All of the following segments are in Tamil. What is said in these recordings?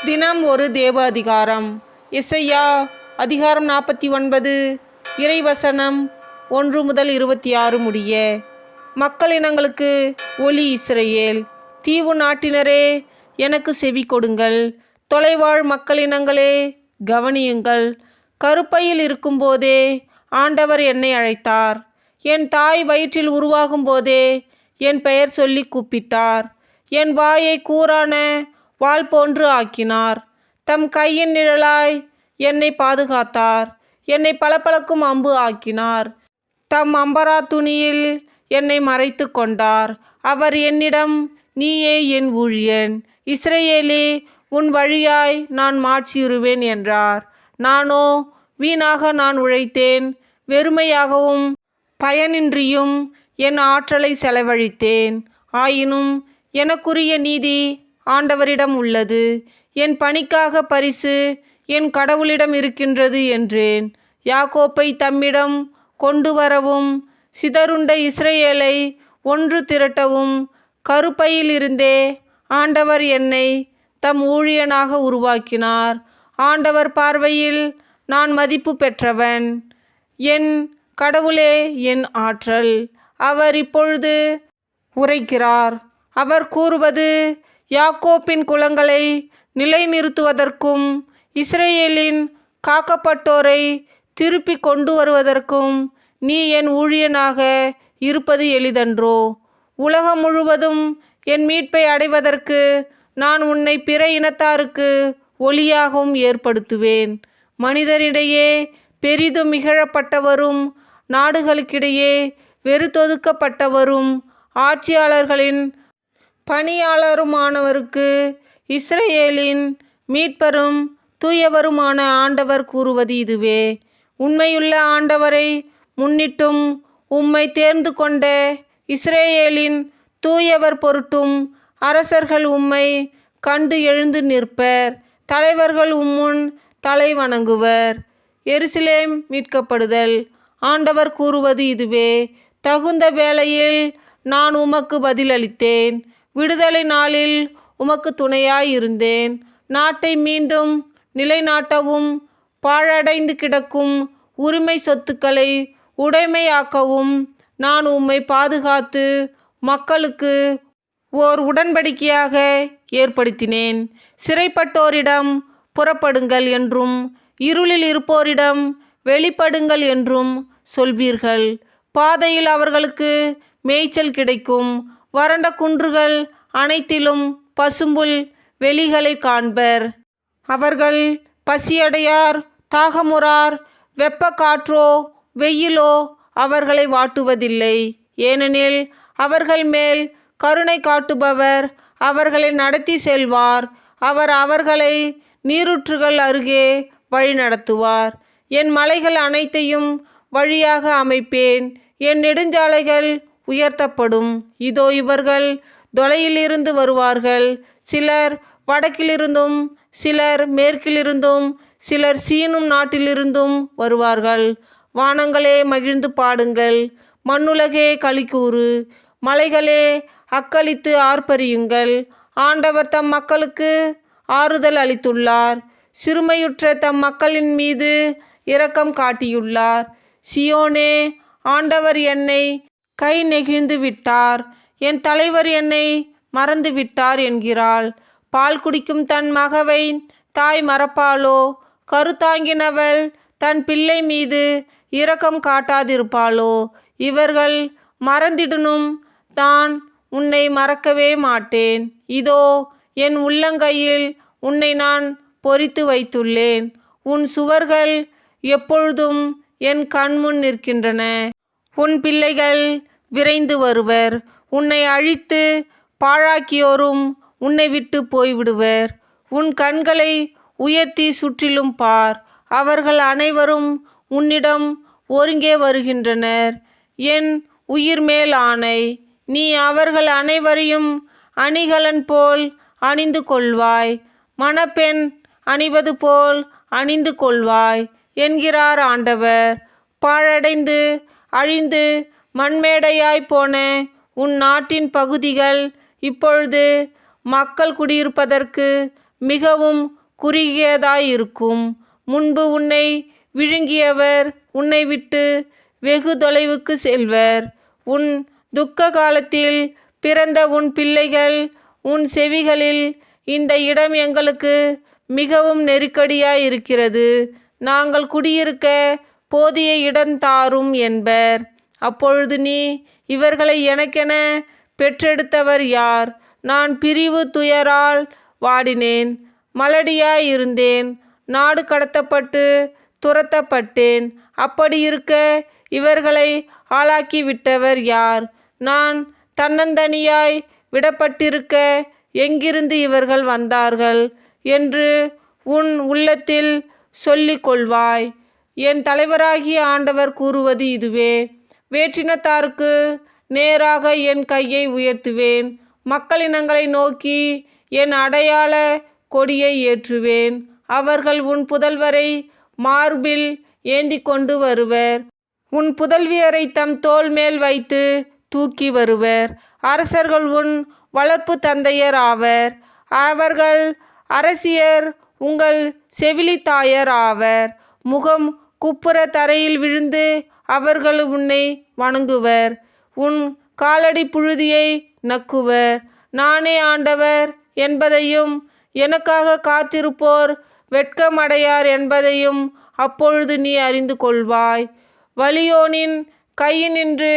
தினம் ஒரு தேவ அதிகாரம். எசையா அதிகாரம் 49, இறைவசனம் 1 முதல் 26 முடிய. மக்களினங்களுக்கு ஒலி இஸ்ரவேல். தீவு நாட்டினரே, எனக்கு செவி கொடுங்கள். தொலைவாழ் மக்களினங்களே, கவனியுங்கள். கருப்பையில் இருக்கும்போதே ஆண்டவர் என்னை அழைத்தார். என் தாய் வயிற்றில் உருவாகும் போதே என் பெயர் சொல்லி கூப்பிட்டார். என் வாயை கூரான வாள் போன்று ஆக்கினார். தம் கையின் நிழலாய் என்னை பாதுகாத்தார். என்னை பளபளக்கும் அம்பு ஆக்கினார். தம் அம்பரா துணியில் என்னை மறைத்து கொண்டார். அவர் என்னிடம், நீயே என் ஊழியன், இஸ்ரவேலே, உன் வழியாய் நான் மாட்சியுறுவேன் என்றார். நானோ, வீணாக நான் உழைத்தேன், வெறுமையாகவும் பயனின்றியும் என் ஆற்றலை செலவழித்தேன். ஆயினும் எனக்குரிய நீதி ஆண்டவரிடம் உள்ளது. என் பணிக்காக பரிசு என் கடவுளிடம் இருக்கின்றது என்றேன். யாக்கோப்பை தம்மிடம் கொண்டு வரவும், சிதறுண்ட இஸ்ரவேலை ஒன்று திரட்டவும் கருப்பையில் இருந்தே ஆண்டவர் என்னை தம் ஊழியனாக உருவாக்கினார். ஆண்டவர் பார்வையில் நான் மதிப்பு பெற்றவன். என் கடவுளே என் ஆற்றல். அவர் இப்பொழுது உரைக்கிறார். அவர் கூறுவது, யாக்கோப்பின் குலங்களை நிலைநிறுத்துவதற்கும் இஸ்ரவேலின் காக்கப்பட்டோரை திருப்பி கொண்டு வருவதற்கும் நீ என் ஊழியனாக இருப்பது எளிதன்றோ? உலகம் முழுவதும் என் மீட்பை அடைவதற்கு நான் உன்னை பிற இனத்தாருக்கு ஒளியாகவும் ஏற்படுத்துவேன். மனிதரிடையே பெரிதும் இகழப்பட்டவரும், நாடுகளுக்கிடையே வெறுத்தொதுக்கப்பட்டவரும், ஆட்சியாளர்களின் பணியாளருமானவருக்கு இஸ்ரவேலின் மீட்பரும் தூயவருமான ஆண்டவர் கூறுவது இதுவே. உண்மையுள்ள ஆண்டவரை முன்னிட்டும், உம்மை தேர்ந்து கொண்ட இஸ்ரவேலின் தூயவர் பொருட்டும் அரசர்கள் உம்மை கண்டு எழுந்து நிற்பர். தலைவர்கள் உம்முன் தலை வணங்குவர். எருசலேம் மீட்கப்படுதல். ஆண்டவர் கூறுவது இதுவே. தகுந்த வேளையில் நான் உமக்கு பதிலளித்தேன். விடுதலை நாளில் உமக்கு துணையாயிருந்தேன். நாட்டை மீண்டும் நிலைநாட்டவும், பாழடைந்து கிடக்கும் உரிமை சொத்துக்களை உடைமையாக்கவும் நான் உம்மை பாதுகாத்து மக்களுக்கு ஓர் உடன்படிக்கையாக ஏற்படுத்தினேன். சிறைப்பட்டோரிடம் புறப்படுங்கள் என்றும், இருளில் இருப்போரிடம் வெளிப்படுங்கள் என்றும் சொல்வீர்கள். பாதையில் அவர்களுக்கு மேய்ச்சல் கிடைக்கும். வறண்ட குன்றுகள் அனைத்திலும் பசும்புல் வெளிகளை காண்பர். அவர்கள் பசியடையார், தாகமுறார். வெப்ப காற்றோ வெயிலோ அவர்களை வாட்டுவதில்லை. ஏனெனில் அவர்கள் மேல் கருணை காட்டுபவர் அவர்களை நடத்தி செல்வார். அவர் அவர்களை நீரூற்றுகள் அருகே வழிநடத்துவார். என் மலைகள் அனைத்தையும் வழியாக அமைப்பேன். என் நெடுஞ்சாலைகள் உயர்த்தப்படும். இதோ இவர்கள் தொலையிலிருந்து வருவார்கள். சிலர் வடக்கிலிருந்தும், சிலர் மேற்கிலிருந்தும், சிலர் சீனும் நாட்டிலிருந்தும் வருவார்கள். வானங்களே மகிழ்ந்து பாடுங்கள். மண்ணுலகே களிக்கூறு. மலைகளே அக்களித்து ஆர்ப்பரியுங்கள். ஆண்டவர் தம் மக்களுக்கு ஆறுதல் அளித்துள்ளார். சிறுமையுற்ற தம் மக்களின் மீது இரக்கம் காட்டியுள்ளார். சியோனே, ஆண்டவர் என்னை கை நெகிழ்ந்து விட்டார். என் தலைவர் என்னை மறந்து விட்டார் என்கிறாள். பால் குடிக்கும் தன் மகவை தாய் மறப்பாளோ? கருத்தாங்கினவள் தன் பிள்ளை மீது இரக்கம் காட்டாதிருப்பாளோ? இவர்கள் மறந்திடனும், நான் உன்னை மறக்கவே மாட்டேன். இதோ என் உள்ளங்கையில் உன்னை நான் பொறித்து வைத்துள்ளேன். உன் சுவர்கள் எப்பொழுதும் என் கண்முன் நிற்கின்றன. உன் பிள்ளைகள் விரைந்து வருவர். உன்னை அழித்து பாழாக்கியோரும் உன்னை விட்டு போய்விடுவர். உன் கண்களை உயர்த்தி சுற்றிலும் பார். அவர்கள் அனைவரும் உன்னிடம் ஒருங்கே வருகின்றனர். என் உயிர் மேல் ஆணை, நீ அவர்கள் அனைவரையும் அணிகலன் போல் அணிந்து கொள்வாய். மணப்பெண் அணிவது போல் அணிந்து கொள்வாய் என்கிறார் ஆண்டவர். பாழடைந்து அழிந்து மண்மேடையாய் போன உன் நாட்டின் பகுதிகள் இப்பொழுது மக்கள் குடியிருப்பதற்கு மிகவும் குறுகியதாயிருக்கும். முன்பு உன்னை விழுங்கியவர் உன்னை விட்டு வெகு தொலைவுக்கு செல்வர். உன் துக்க காலத்தில் பிறந்த உன் பிள்ளைகள் உன் செவிகளில், இந்த இடம் எங்களுக்கு மிகவும் நெருக்கடியாயிருக்கிறது, நாங்கள் குடியிருக்க போதிய இடம் தாரும் என்பர். அப்பொழுது நீ, இவர்களை எனக்கென பெற்றெடுத்தவர் யார்? நான் பிரிவு துயரால் வாடினேன், மலடியாயிருந்தேன், நாடு கடத்தப்பட்டு துரத்தப்பட்டேன். அப்படியிருக்க இவர்களை ஆளாக்கிவிட்டவர் யார்? நான் தன்னந்தனியாய் விடப்பட்டிருக்க எங்கிருந்து இவர்கள் வந்தார்கள் என்று உன் உள்ளத்தில் சொல்லிக் கொள்வாய். என் தலைவராகிய ஆண்டவர் கூறுவது இதுவே: வேற்றினத்தாருக்கு நேராக என் கையை உயர்த்துவேன், மக்களினங்களை நோக்கி என் அடையாள கொடியை ஏற்றுவேன். அவர்கள் உன் புதல்வரை மார்பில் ஏந்தி கொண்டு வருவர், உன் புதல்வியரை தம் தோள் மேல் வைத்து தூக்கி வருவர். அரசர்கள் உன் வளர்ப்பு தந்தையர் ஆவர், அவர்கள் அரசியர் உங்கள் செவிலித்தாயர் ஆவர். முகம் குப்புற தரையில் விழுந்து அவர்கள் உன்னை வணங்குவர், உன் காலடி புழுதியை நக்குவர். நானே ஆண்டவர் என்பதையும், எனக்காக காத்திருப்போர் வெட்கமடையார் என்பதையும் அப்பொழுது நீ அறிந்து கொள்வாய். வலியோனின் கையினின்று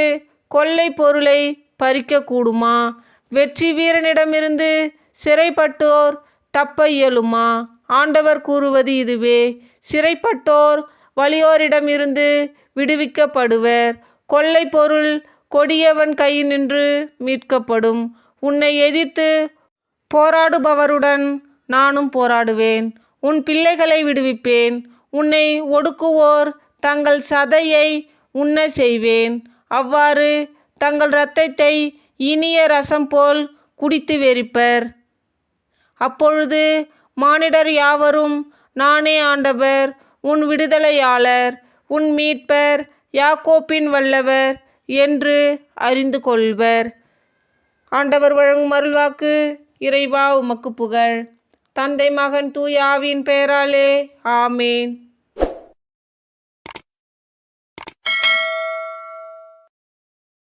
கொள்ளை பொருளை பறிக்க கூடுமா? வெற்றி வீரனிடமிருந்து சிறைப்பட்டோர் தப்ப இயலுமா? ஆண்டவர் கூறுவது இதுவே: சிறைப்பட்டோர் வலியோரிடமிருந்து விடுவிக்கப்படுவர், கொள்ளை பொருள் கொடியவன் கையினின்று மீட்கப்படும். உன்னை எதிர்த்து போராடுபவருடன் நானும் போராடுவேன், உன் பிள்ளைகளை விடுவிப்பேன். உன்னை ஒடுக்குவோர் தங்கள் சதையை உண்ண செய்வேன், அவ்வாறு தங்கள் இரத்தத்தை இனிய ரசம் போல் குடித்து வெறிப்பர். அப்பொழுது மானிடர் யாவரும் நானே ஆண்டவர், உன் விடுதலையாளர், உன் மீட்பர், யாக்கோப்பின் வல்லவர் என்று அறிந்து கொள்வர். ஆண்டவர் வழங்கும் அருள்வாக்கு. இறைவா, உமக்கு புகழ். தந்தை, மகன், தூய ஆவியின் பெயராலே ஆமேன்.